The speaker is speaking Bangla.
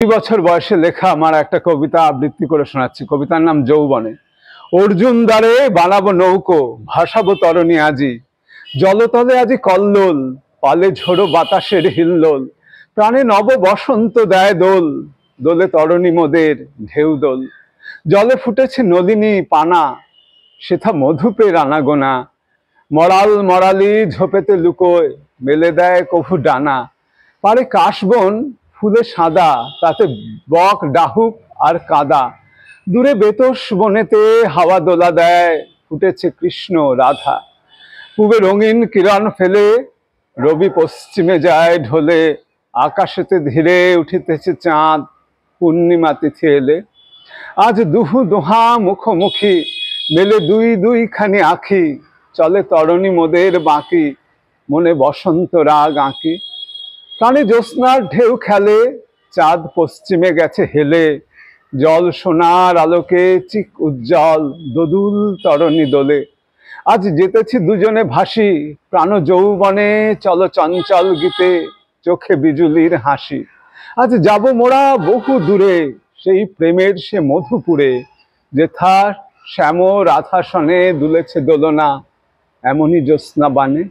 বছর বয়সে লেখা আমার একটা কবিতা আবৃত্তি করে শোনাচ্ছি। কবিতার নাম যৌবনে। অর্জুন দ্বারে বানাবো নৌকো, ভাসাবো তরণী আজি। জলতলে আজি কল্লোল, পালে ঝোড়ো বাতাসের হিল্লোল। প্রাণে নব বসন্ত দেয় দোল, দোলে তরণী মোদের ঢেউ দোল। জলে ফুটেছে নলিনী পানা, সেথা মধুপের আনাগোনা। মরাল মরালি ঝোপেতে লুকোয়, মেলে দেয় কভু ডানা। পারে কাশবন ফুলে সাদা, তাতে বক ডাহুক আর কাদা। দূরে বেতস বনেতে হাওয়া দোলা দেয়, ফুটেছে কৃষ্ণ রাধা। পূবে রঙিন কিরণ ফেলে, রবি পশ্চিমে যায় ঢলে। আকাশেতে ধীরে উঠিতেছে চাঁদ, পূর্ণিমা তিথি এলে। আজ দুহু দোহা মুখোমুখি, মেলে দুই দুইখানি আঁখি। চলে তরণী মোদের বাঁকি, মনে বসন্ত রাগ আঁকি। প্রাণে জ্যোৎস্নার ঢেউ খেলে, চাঁদ পশ্চিমে গেছে হেলে। জল সোনার আলোকে চিক উজ্জ্বল, দোদুল তরণী দোলে। আজ যেতেছি দুজনে ভাসি, প্রাণ যৌবনে চল চঞ্চল গীতে, চোখে বিজুলির হাসি। আজ যাব মোরা বহু দূরে, সেই প্রেমের সে মধুপুরে। যেথা শ্যাম রাধা সনে দুলেছে দোলনা, এমনই জ্যোৎস্না বানে।